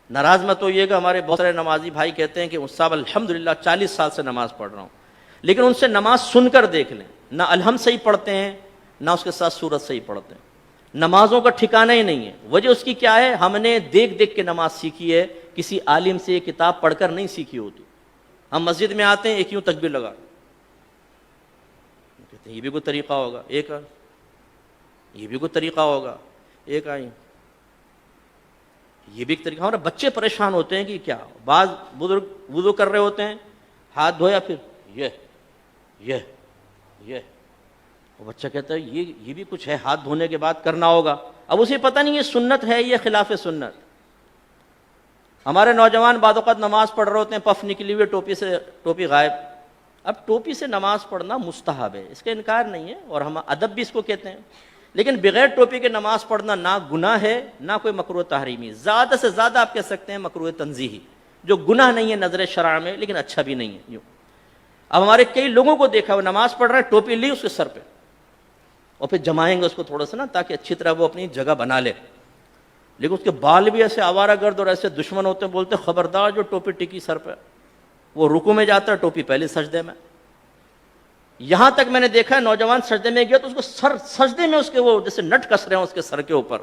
ناراض مت ہوئیے گا، ہمارے بہت سارے نمازی بھائی کہتے ہیں کہ صاحب الحمدللہ 40 سال سے نماز پڑھ رہا ہوں، لیکن ان سے نماز سن کر دیکھ لیں، نہ الحمد صحیح پڑھتے ہیں نہ اس کے ساتھ سورت صحیح پڑھتے ہیں، نمازوں کا ٹھکانہ ہی نہیں ہے۔ وجہ اس کی کیا ہے؟ ہم نے دیکھ دیکھ کے نماز سیکھی ہے، کسی عالم سے یہ کتاب پڑھ کر نہیں سیکھی ہوتی۔ ہم مسجد میں آتے ہیں ایک یوں تکبیر لگا، کہتے ہیں یہ بھی کوئی طریقہ ہوگا، ایک یہ بھی کوئی طریقہ ہوگا، ایک آئی یہ بھی ایک طریقہ۔ ہمارے بچے پریشان ہوتے ہیں کہ کیا، بعض بزرگ وضو کر رہے ہوتے ہیں، ہاتھ دھویا پھر یہ وہ بچہ کہتا ہے یہ بھی کچھ ہے، ہاتھ دھونے کے بعد کرنا ہوگا۔ اب اسے پتہ نہیں یہ سنت ہے یہ خلاف سنت۔ ہمارے نوجوان بعض اوقات نماز پڑھ رہے ہوتے ہیں، پف نکلی ہوئی ٹوپی غائب۔ اب ٹوپی سے نماز پڑھنا مستحب ہے، اس کا انکار نہیں ہے، اور ہم ادب بھی اس کو کہتے ہیں، لیکن بغیر ٹوپی کے نماز پڑھنا نہ گناہ ہے نہ کوئی مکروہ تحریمی، زیادہ سے زیادہ آپ کہہ سکتے ہیں مکروہ تنزیہی، جو گناہ نہیں ہے نظر شرع میں لیکن اچھا بھی نہیں ہے یوں۔ اب ہمارے کئی لوگوں کو دیکھا وہ نماز پڑھ رہے ہیں، ٹوپی لی اس کے سر پہ، اور پھر جمائیں گے اس کو تھوڑا سا نا تاکہ اچھی طرح وہ اپنی جگہ بنا لے، لیکن اس کے بال بھی ایسے آوارہ گرد اور ایسے دشمن ہوتے ہیں، بولتے خبردار جو ٹوپی ٹکی سر پہ، وہ رکوع میں جاتا ہے ٹوپی پہلے سجدے میں۔ یہاں تک میں نے دیکھا ہے نوجوان سجدے میں گیا تو اس کو سجدے میں اس کے وہ جیسے نٹ کس رہے ہیں اس کے سر کے اوپر۔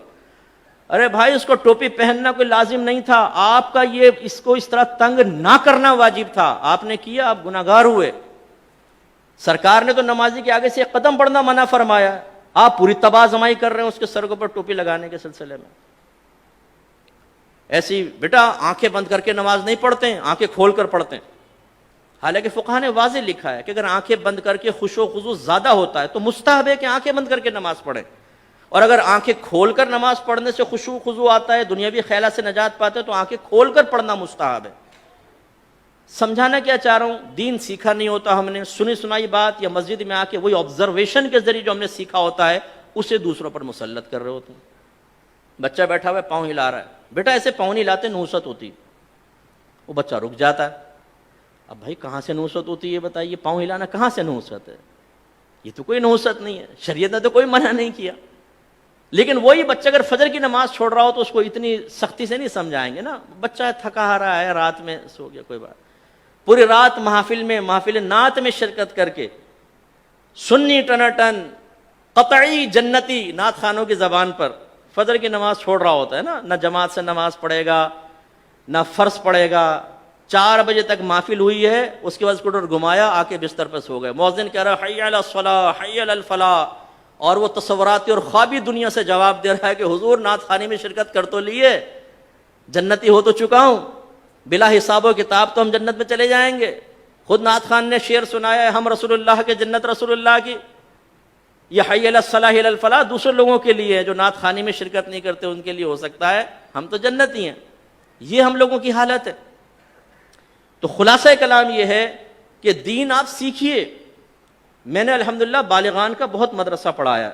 ارے بھائی اس کو ٹوپی پہننا کوئی لازم نہیں تھا، آپ کا یہ اس کو اس طرح تنگ نہ کرنا واجب تھا، آپ نے کیا، آپ گناہگار ہوئے۔ سرکار نے تو نمازی کے آگے سے ایک قدم بڑھنا منع فرمایا، آپ پوری تباہ زمائی کر رہے ہیں اس کے سر کے اوپر ٹوپی لگانے کے سلسلے میں۔ ایسی بیٹا آنکھیں بند کر کے نماز نہیں پڑھتے ہیں، آنکھیں کھول کر پڑھتے ہیں۔ حالانکہ فقہ نے واضح لکھا ہے کہ اگر آنکھیں بند کر کے خشوع و خضوع زیادہ ہوتا ہے تو مستحب ہے کہ آنکھیں بند کر کے نماز پڑھیں، اور اگر آنکھیں کھول کر نماز پڑھنے سے خشوع و خضوع آتا ہے، دنیاوی خیالات سے نجات پاتے تو آنکھیں کھول کر پڑھنا مستحب ہے۔ سمجھانا کیا چاہ رہا ہوں، دین سیکھا نہیں ہوتا ہم نے، سنی سنائی بات یا مسجد میں آ کے وہی آبزرویشن کے ذریعے جو ہم نے سیکھا ہوتا ہے اسے دوسروں پر مسلط کر رہے ہوتے ہیں۔ بچہ بیٹھا ہوا ہے پاؤں ہلا رہا ہے، بیٹا ایسے پاؤں نہیں ہلاتے، نحوست ہوتی، وہ بچہ رک جاتا ہے۔ اب بھائی کہاں سے نحوست ہوتی ہے بتائیے، پاؤں ہلانا کہاں سے نحوست ہے؟ یہ تو کوئی نحوست نہیں ہے، شریعت نے تو کوئی منع نہیں کیا۔ لیکن وہی بچہ اگر فجر کی نماز چھوڑ رہا ہو تو اس کو اتنی سختی سے نہیں سمجھائیں گے نا، بچہ تھکا رہا ہے، رات میں سو گیا، کوئی بات، پوری رات محفل نعت میں شرکت کر کے سنی ٹناٹن قطعی جنتی نعت خانوں کی زبان پر فجر کی نماز چھوڑ رہا ہوتا ہے نا، نہ جماعت سے نماز پڑھے گا نہ فرض پڑھے گا، 4 بجے تک محفل ہوئی ہے، اس کے بعد اسکوٹر گھمایا، آ کے بستر پر سو گئے، مؤذن کہہ رہا حی علی الصلاۃ حی علی الفلاح، اور وہ تصوراتی اور خوابی دنیا سے جواب دے رہا ہے کہ حضور نعت خوانی میں شرکت کر تو لیے، جنتی ہو تو چکا ہوں، بلا حساب و کتاب تو ہم جنت میں چلے جائیں گے۔ خود نعت خان نے شعر سنایا ہے، ہم رسول اللہ کے جنت رسول اللہ کی، یہ حی علی الصلاح حی علی الفلاح دوسرے لوگوں کے لیے ہے، جو نعت خوانی میں شرکت نہیں کرتے ان کے لیے ہو سکتا ہے، ہم تو جنتی ہیں۔ یہ ہم لوگوں کی حالت ہے۔ تو خلاصہ کلام یہ ہے کہ دین آپ سیکھیے۔ میں نے الحمدللہ بالغان کا بہت مدرسہ پڑھایا،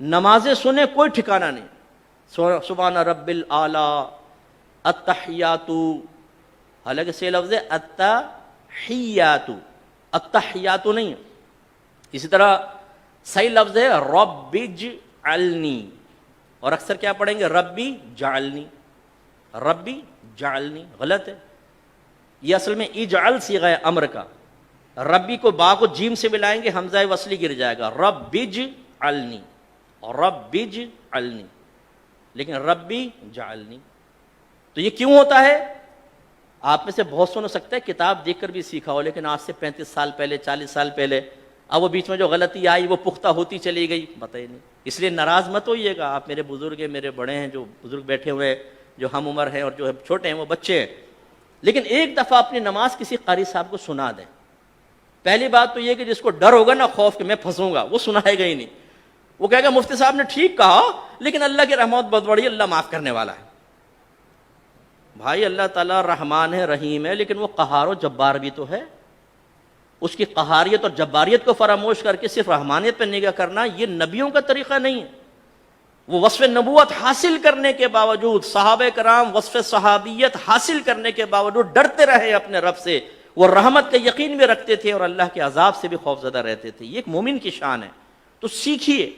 نمازیں سنیں کوئی ٹھکانہ نہیں، سبحان رب الاعلی، التحیات، حالانکہ سے لفظ ہے التحیات، التحیات نہیں ہے۔ اسی طرح صحیح لفظ ہے رب اجعلنی، اور اکثر کیا پڑھیں گے ربی جعلنی، ربی جعلنی، غلط ہے۔ یہ اصل میں اجعل صیغہ امر کا، ربی کو با کو جیم سے ملائیں گے حمزہ وصلی گر جائے گا، رب اجعلنی، رب اجعلنی، لیکن ربی جعلنی۔ تو یہ کیوں ہوتا ہے؟ آپ میں سے بہت سن ہو سکتا ہے کتاب دیکھ کر بھی سیکھا ہو، لیکن آج سے 35 سال پہلے 40 سال پہلے، اب وہ بیچ میں جو غلطی آئی وہ پختہ ہوتی چلی گئی، بتائیے نہیں۔ اس لیے ناراض مت ہوئیے گا، آپ میرے بزرگ ہیں، میرے بڑے ہیں، جو بزرگ بیٹھے ہوئے ہیں، جو ہم عمر ہیں اور جو چھوٹے ہیں وہ بچے ہیں، لیکن ایک دفعہ اپنی نماز کسی قاری صاحب کو سنا دیں۔ پہلی بات تو یہ کہ جس کو ڈر ہوگا نا، خوف کہ میں پھنسوں گا، وہ سنائے گا ہی نہیں، وہ کہے گا مفتی صاحب نے ٹھیک کہا لیکن اللہ کی رحمت بہت بڑی، اللہ معاف کرنے والا ہے۔ بھائی اللہ تعالیٰ رحمان ہے، رحیم ہے، لیکن وہ قہار و جبار بھی تو ہے۔ اس کی قہاریت اور جباریت کو فراموش کر کے صرف رحمانیت پہ نگاہ کرنا یہ نبیوں کا طریقہ نہیں ہے۔ وہ وصف نبوت حاصل کرنے کے باوجود، صحابہ کرام وصف صحابیت حاصل کرنے کے باوجود ڈرتے رہے اپنے رب سے، وہ رحمت کا یقین بھی رکھتے تھے اور اللہ کے عذاب سے بھی خوف زدہ رہتے تھے۔ یہ ایک مومن کی شان ہے۔ تو سیکھیے،